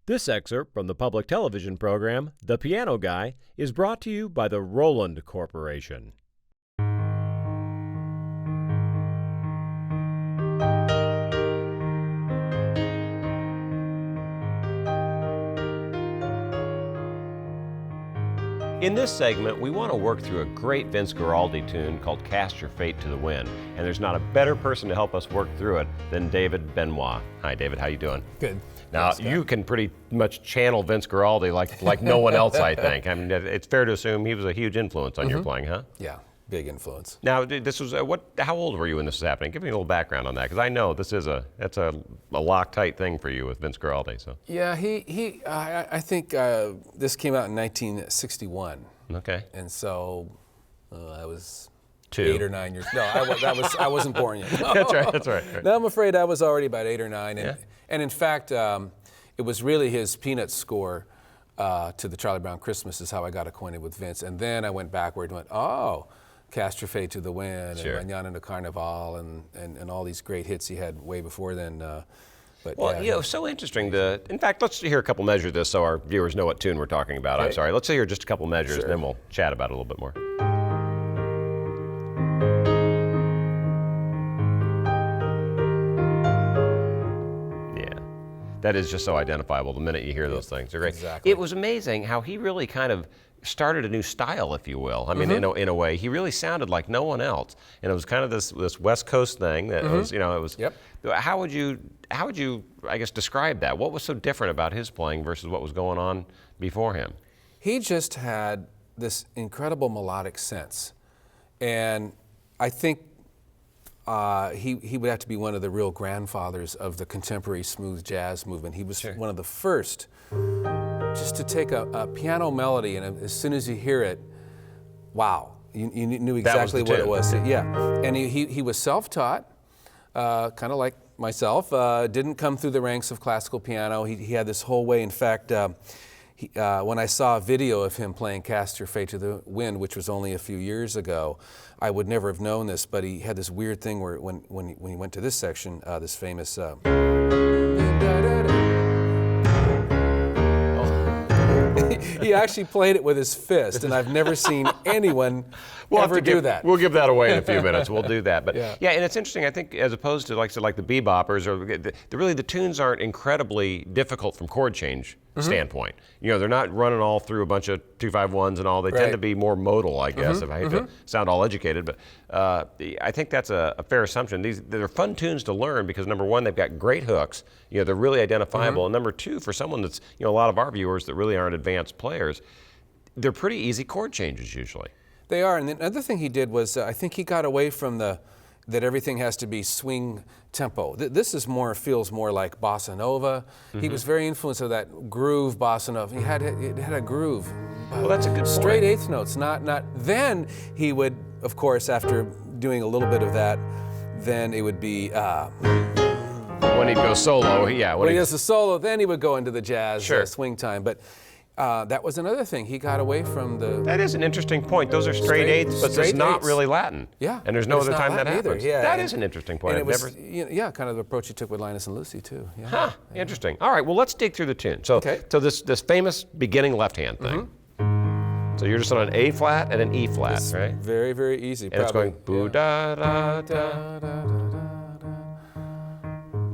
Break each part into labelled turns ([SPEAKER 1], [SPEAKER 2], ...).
[SPEAKER 1] This excerpt from the public television program, The Piano Guy, is brought to you by the Roland Corporation. In this segment, we want to work through a great Vince Guaraldi tune called Cast Your Fate to the Wind, and there's not a better person to help us work through it than David Benoit. Hi, David. How you doing?
[SPEAKER 2] Good.
[SPEAKER 1] Now, you can pretty much channel Vince Guaraldi like no one else, I think. I mean, it's fair to assume he was a huge influence on your playing, huh?
[SPEAKER 2] Yeah, big influence.
[SPEAKER 1] Now, this was how old were you when this was happening? Give me a little background on that, because I know that's a Loctite thing for you with Vince Guaraldi. So.
[SPEAKER 2] Yeah, I think this came out in 1961.
[SPEAKER 1] Okay.
[SPEAKER 2] And so I was
[SPEAKER 1] 2.
[SPEAKER 2] 8 or 9 years. No, I wasn't born yet. No.
[SPEAKER 1] That's right.
[SPEAKER 2] No, I'm afraid I was already about 8 or 9. And,
[SPEAKER 1] Yeah.
[SPEAKER 2] and in fact, it was really his Peanuts score to the Charlie Brown Christmas is how I got acquainted with Vince. And then I went backward and went, oh, Cast Your Fate to the Wind,
[SPEAKER 1] Sure.
[SPEAKER 2] and Mañana no Carnaval, and all these great hits he had way before then. But
[SPEAKER 1] Well,
[SPEAKER 2] yeah,
[SPEAKER 1] so interesting. In fact, let's hear a couple measures of this so our viewers know what tune we're talking about.
[SPEAKER 2] Okay.
[SPEAKER 1] I'm sorry. Let's hear just a couple measures,
[SPEAKER 2] Sure.
[SPEAKER 1] and then we'll chat about it a little bit more. Yeah, that is just so identifiable the minute you hear those things. They're great.
[SPEAKER 2] Exactly.
[SPEAKER 1] It was amazing how he really kind of started a new style, if you will. I mean, in a way, he really sounded like no one else, and it was kind of this West Coast thing that was, it was.
[SPEAKER 2] Yep.
[SPEAKER 1] How would you, I guess, describe that? What was so different about his playing versus what was going on before him?
[SPEAKER 2] He just had this incredible melodic sense, and I think he would have to be one of the real grandfathers of the contemporary smooth jazz movement. He was
[SPEAKER 1] Sure.
[SPEAKER 2] one of the first just to take a piano melody, and as soon as you hear it, wow, you knew exactly what it was. Yeah, and he was self-taught, kind of like myself. Didn't come through the ranks of classical piano. He had this whole way. In fact, when I saw a video of him playing Cast Your Fate to the Wind, which was only a few years ago, I would never have known this, but he had this weird thing where when he went to this section, this famous he actually played it with his fist, and I've never seen anyone ever do that.
[SPEAKER 1] We'll give that away in a few minutes. We'll do that. But
[SPEAKER 2] Yeah.
[SPEAKER 1] and it's interesting. I think as opposed to like the beboppers, or really the tunes aren't incredibly difficult from chord change standpoint. They're not running all through a bunch of 2-5-1s and all. They tend
[SPEAKER 2] Right.
[SPEAKER 1] to be more modal, I guess. If I hate to sound all educated, but I think that's a fair assumption. They're fun tunes to learn because number one, they've got great hooks. They're really identifiable. And number two, for someone that's a lot of our viewers that really aren't advanced players, they're pretty easy chord changes usually.
[SPEAKER 2] They are, and the other thing he did was I think he got away from that everything has to be swing tempo. This feels more like bossa nova. He was very influenced of that groove bossa nova. It had a groove.
[SPEAKER 1] Well, that's a good point.
[SPEAKER 2] Straight eighth notes, not. Then he would, of course, after doing a little bit of that, then it would be.
[SPEAKER 1] When he'd go solo,
[SPEAKER 2] When he does the solo, then he would go into the jazz
[SPEAKER 1] Sure.
[SPEAKER 2] swing time. But that was another thing. He got away from the.
[SPEAKER 1] That is an interesting point. Those are straight eighths, but it's
[SPEAKER 2] straight
[SPEAKER 1] not
[SPEAKER 2] eighths.
[SPEAKER 1] really Latin.
[SPEAKER 2] Yeah.
[SPEAKER 1] And there's no
[SPEAKER 2] It's
[SPEAKER 1] other
[SPEAKER 2] not
[SPEAKER 1] time that
[SPEAKER 2] Latin either.
[SPEAKER 1] happens.
[SPEAKER 2] Yeah,
[SPEAKER 1] That
[SPEAKER 2] and-
[SPEAKER 1] is an interesting point.
[SPEAKER 2] And it
[SPEAKER 1] I've
[SPEAKER 2] was,
[SPEAKER 1] never.
[SPEAKER 2] kind of the approach he took with Linus and Lucy too. Yeah.
[SPEAKER 1] Huh, interesting. All right, well, let's dig through the tune. So,
[SPEAKER 2] Okay.
[SPEAKER 1] so this famous beginning left-hand thing. So you're just on an A flat and an E flat,
[SPEAKER 2] It's
[SPEAKER 1] right?
[SPEAKER 2] very, very easy.
[SPEAKER 1] And it's going
[SPEAKER 2] probably.
[SPEAKER 1] boo da da da.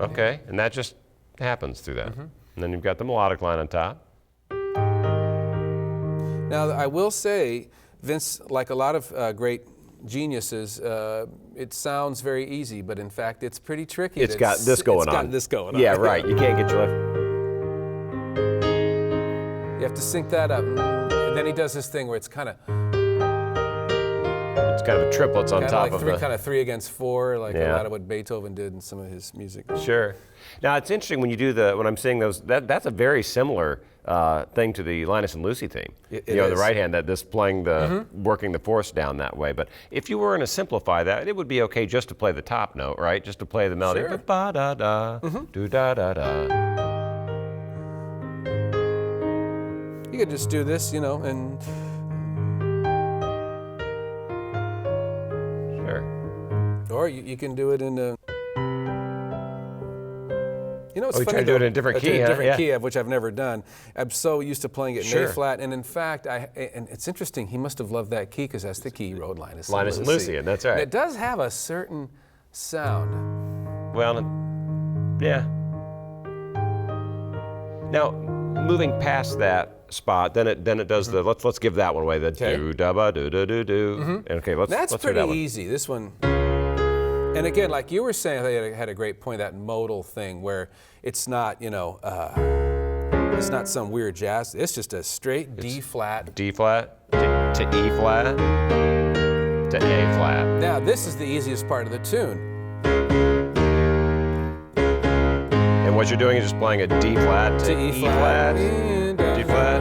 [SPEAKER 1] Okay, and that just happens through that. And then you've got the melodic line on top.
[SPEAKER 2] Now, I will say, Vince, like a lot of great geniuses, it sounds very easy, but in fact, it's pretty tricky.
[SPEAKER 1] It's got this going
[SPEAKER 2] It's
[SPEAKER 1] on.
[SPEAKER 2] got this going on.
[SPEAKER 1] Yeah, right. You can't get your left.
[SPEAKER 2] You have to sync that up. And then he does this thing where it's kind of
[SPEAKER 1] It's kind of a triplets on top of the.
[SPEAKER 2] kind of 3 against 4, like a
[SPEAKER 1] Yeah.
[SPEAKER 2] lot of what Beethoven did in some of his music.
[SPEAKER 1] Sure. Now it's interesting when you do when I'm seeing those. That's a very similar thing to the Linus and Lucy theme.
[SPEAKER 2] It
[SPEAKER 1] the
[SPEAKER 2] is.
[SPEAKER 1] right hand, that this playing working the fourths down that way. But if you were going to simplify that, it would be okay just to play the top note, right? Just to play the melody.
[SPEAKER 2] Sure.
[SPEAKER 1] Ba da da, do da da da.
[SPEAKER 2] You could just do this, and
[SPEAKER 1] Sure.
[SPEAKER 2] or you can do it in You know, it's
[SPEAKER 1] you
[SPEAKER 2] funny.
[SPEAKER 1] try to do it in a different key,
[SPEAKER 2] a different
[SPEAKER 1] huh?
[SPEAKER 2] key, which I've never done. I'm so used to playing it in
[SPEAKER 1] Sure.
[SPEAKER 2] A flat, and in fact, and it's interesting. He must have loved that key because that's the key he wrote Linus
[SPEAKER 1] Linus and Lucian, that's right.
[SPEAKER 2] And it does have a certain sound.
[SPEAKER 1] Well, yeah. Now, moving past that spot, then it does the let's give that one away. The do da ba do do do do. Okay, let's
[SPEAKER 2] That's
[SPEAKER 1] hear
[SPEAKER 2] pretty
[SPEAKER 1] that one.
[SPEAKER 2] easy. This one. And again, like you were saying, they had a great point, that modal thing where it's not, you know, it's not some weird jazz. It's just a straight D flat.
[SPEAKER 1] D flat to E flat to A flat.
[SPEAKER 2] Now, this is the easiest part of the tune.
[SPEAKER 1] And what you're doing is just playing a D flat to E flat, D flat,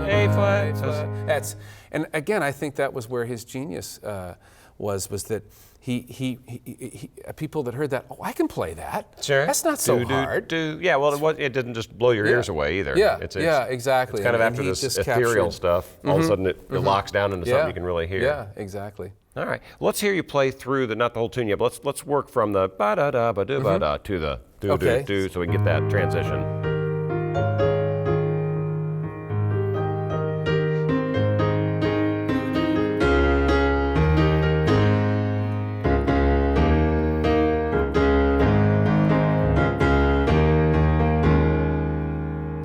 [SPEAKER 1] A flat.
[SPEAKER 2] That's, and again, I think that was where his genius was that he people that heard that, oh, I can play that.
[SPEAKER 1] Sure.
[SPEAKER 2] That's not so hard.
[SPEAKER 1] Yeah, well, it didn't just blow your ears away either.
[SPEAKER 2] Yeah,
[SPEAKER 1] It's
[SPEAKER 2] exactly.
[SPEAKER 1] It's kind of
[SPEAKER 2] And
[SPEAKER 1] after
[SPEAKER 2] he
[SPEAKER 1] this
[SPEAKER 2] just
[SPEAKER 1] ethereal
[SPEAKER 2] captured-
[SPEAKER 1] stuff, all of a sudden it locks down into something you can really hear.
[SPEAKER 2] Yeah, exactly.
[SPEAKER 1] All right, let's hear you play through not the whole tune yet, but let's work from the ba da da ba do ba da to the do
[SPEAKER 2] Okay.
[SPEAKER 1] do do, so we can get that transition.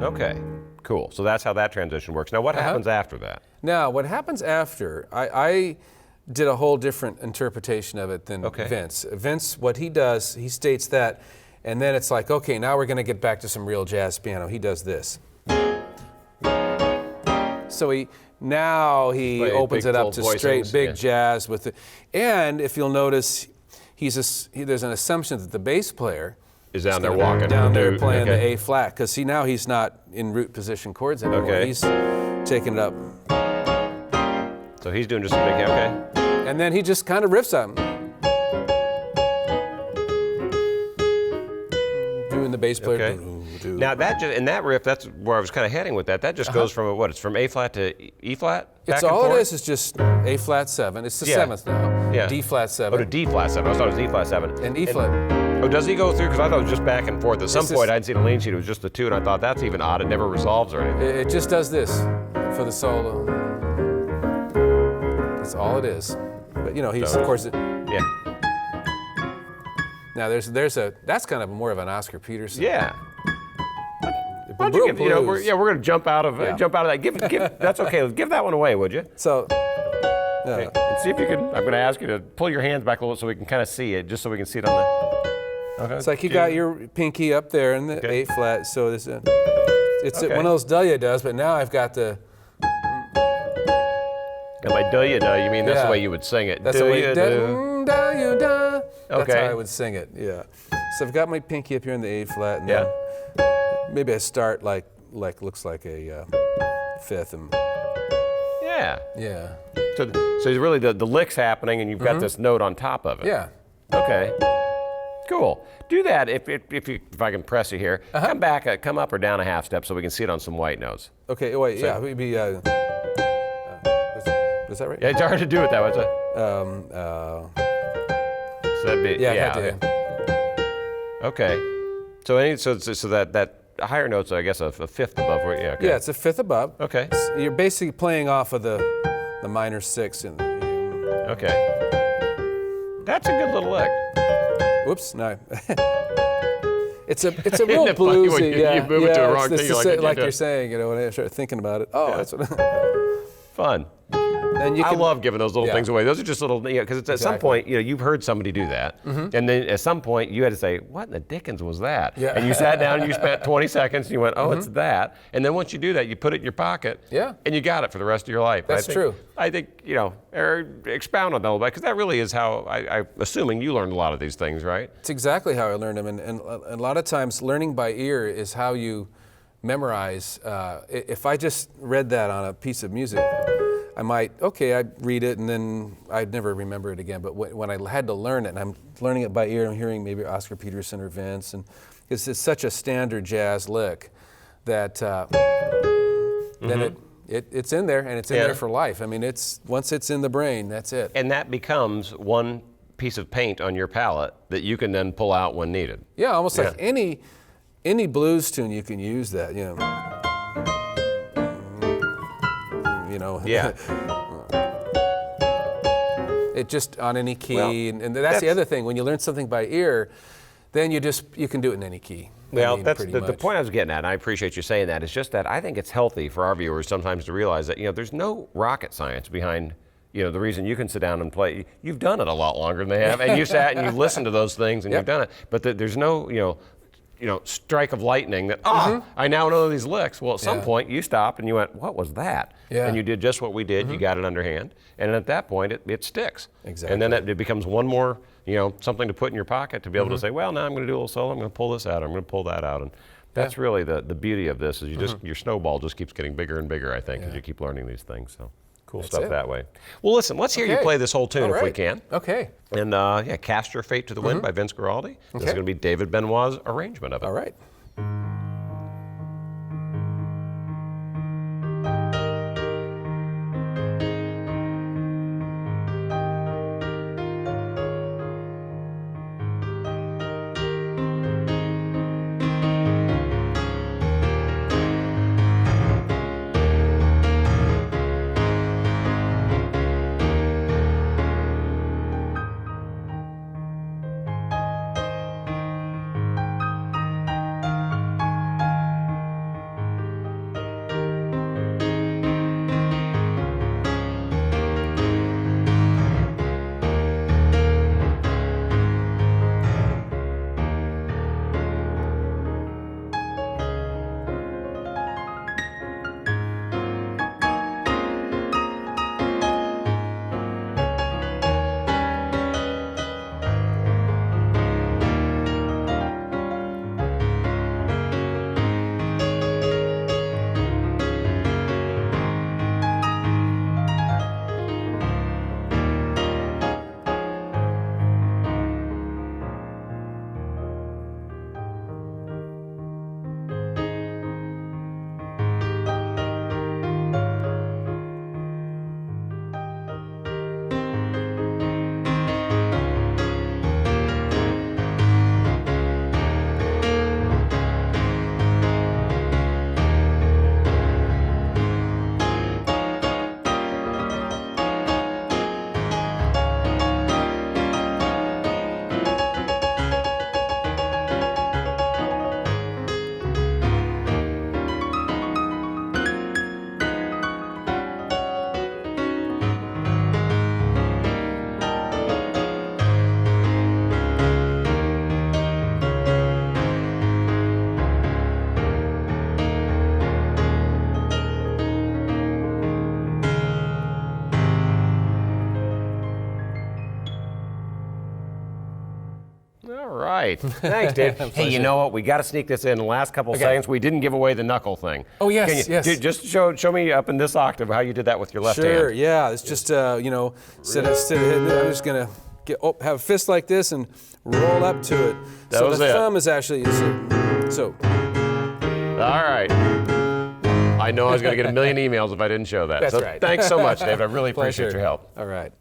[SPEAKER 1] Okay, cool. So that's how that transition works. Now, what happens after that?
[SPEAKER 2] Now, what happens after, I did a whole different interpretation of it than Vince. Vince, what he does, he states that, and then it's like, okay, now we're going to get back to some real jazz piano. He does this. So he opens it up to straight big jazz with it. And if you'll notice, there's an assumption that the bass player
[SPEAKER 1] is down there walking.
[SPEAKER 2] Down there playing the A flat, because see, now he's not in root position chords anymore.
[SPEAKER 1] Okay.
[SPEAKER 2] He's taking it up.
[SPEAKER 1] So he's doing just a big, okay.
[SPEAKER 2] And then he just kind of riffs on it. Doing the bass player.
[SPEAKER 1] Okay. Now that riff, that's where I was kind of heading with that. That just goes from what? It's from A flat to E flat?
[SPEAKER 2] It's all it is just A flat 7. It's the 7th now.
[SPEAKER 1] Yeah.
[SPEAKER 2] D flat 7.
[SPEAKER 1] Oh, to D flat 7. I thought it was E flat 7.
[SPEAKER 2] And E flat.
[SPEAKER 1] Oh, does he go through? Because I thought it was just back and forth. At some point, I'd seen a lean sheet. It was just the 2, and I thought that's even odd. It never resolves or anything.
[SPEAKER 2] It just does this for the solo. That's all it is. But you know, he's of course.
[SPEAKER 1] Yeah.
[SPEAKER 2] Now that's kind of more of an Oscar Peterson.
[SPEAKER 1] Yeah. Why don't you give, we're going to jump out of that. Give that's okay. Give that one away, would you?
[SPEAKER 2] So.
[SPEAKER 1] Okay. And see if you can. I'm going to ask you to pull your hands back a little so we can kind of see it, just so we can see it on the. Okay.
[SPEAKER 2] It's like you got your pinky up there in the A flat, so it's one of those Delia does, but now I've got the.
[SPEAKER 1] And by do you mean that's the way you would sing it?
[SPEAKER 2] That's the way.
[SPEAKER 1] Do.
[SPEAKER 2] That's how I would sing it. Yeah. So I've got my pinky up here in the A flat, and then maybe I start like looks like a 5th and.
[SPEAKER 1] Yeah.
[SPEAKER 2] Yeah.
[SPEAKER 1] So really the lick's happening, and you've got this note on top of it.
[SPEAKER 2] Yeah.
[SPEAKER 1] Okay. Cool. Do that if I can press you here. Come back, come up or down a half step so we can see it on some white notes.
[SPEAKER 2] Okay. Wait. Yeah. Maybe. Is that right?
[SPEAKER 1] Yeah, it's hard to do it that way. So that'd be Okay. So that higher notes, I guess, a 5th above. Yeah. Okay.
[SPEAKER 2] Yeah, it's a 5th above.
[SPEAKER 1] Okay.
[SPEAKER 2] So you're basically playing off of the minor 6 and.
[SPEAKER 1] Okay. That's a good little lick.
[SPEAKER 2] Whoops, no. It's a real bluesy.
[SPEAKER 1] You move it to a wrong thing.
[SPEAKER 2] Like you're saying, you know, when I start thinking about it. Oh, that's what.
[SPEAKER 1] Fun. I love giving those little things away. Those are just little, because at some point, you've heard somebody do that, and then at some point you had to say, "What in the dickens was that?"
[SPEAKER 2] Yeah.
[SPEAKER 1] And you sat down and you spent 20 seconds and you went, "Oh, it's that." And then once you do that, you put it in your pocket, and you got it for the rest of your life.
[SPEAKER 2] That's true.
[SPEAKER 1] I think expound on that a little bit, because that really is how I'm assuming you learned a lot of these things, right?
[SPEAKER 2] It's exactly how I learned them, and a lot of times learning by ear is how you memorize. If I just read that on a piece of music, I read it and then I'd never remember it again. But when I had to learn it, and I'm learning it by ear, I'm hearing maybe Oscar Peterson or Vince, and it's such a standard jazz lick that then it's in there, and it's in there for life. I mean, once it's in the brain, that's it.
[SPEAKER 1] And that becomes one piece of paint on your palette that you can then pull out when needed.
[SPEAKER 2] Yeah, almost like any any blues tune you can use that, you know.
[SPEAKER 1] Yeah.
[SPEAKER 2] It just on any key,
[SPEAKER 1] Well,
[SPEAKER 2] and that's the other thing. When you learn something by ear, then you can do it in any key.
[SPEAKER 1] Well, that's the point I was getting at, and I appreciate you saying that. It's just that I think it's healthy for our viewers sometimes to realize that, there's no rocket science behind, the reason you can sit down and play. You've done it a lot longer than they have, and you sat and you've listened to those things and you've done it. But there's no, strike of lightning that, I now know these licks. Well, at some point you stopped and you went, what was that?
[SPEAKER 2] Yeah.
[SPEAKER 1] And you did just what we did. You got it underhand. And at that point, it sticks.
[SPEAKER 2] Exactly.
[SPEAKER 1] And then it becomes one more, something to put in your pocket to be able to say, well, now I'm going to do a little solo. I'm going to pull this out. I'm going to pull that out. And that's really the beauty of this is your snowball just keeps getting bigger and bigger, I think, as you keep learning these things. So cool stuff that way. Well, listen, let's hear you play this whole tune if we can.
[SPEAKER 2] Okay.
[SPEAKER 1] And Cast Your Fate to the Wind by Vince Guaraldi. This is going to be David Benoit's arrangement of it.
[SPEAKER 2] All right.
[SPEAKER 1] All right. Thanks, Dave. Hey, you know what? We got to sneak this in the last couple seconds. We didn't give away the knuckle thing.
[SPEAKER 2] Oh, yes, yes.
[SPEAKER 1] Just show me up in this octave how you did that with your left hand.
[SPEAKER 2] Sure, yeah. It's just, instead of hitting it, I'm just going to have a fist like this and roll up to it. So the thumb is actually, so.
[SPEAKER 1] All right. I know I was going to get a million emails if I didn't show that.
[SPEAKER 2] That's right.
[SPEAKER 1] Thanks so much, David. I really appreciate your help.
[SPEAKER 2] All right.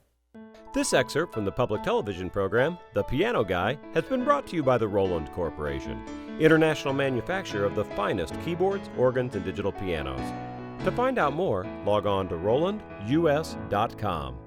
[SPEAKER 1] This excerpt from the public television program, The Piano Guy, has been brought to you by the Roland Corporation, international manufacturer of the finest keyboards, organs, and digital pianos. To find out more, log on to RolandUS.com.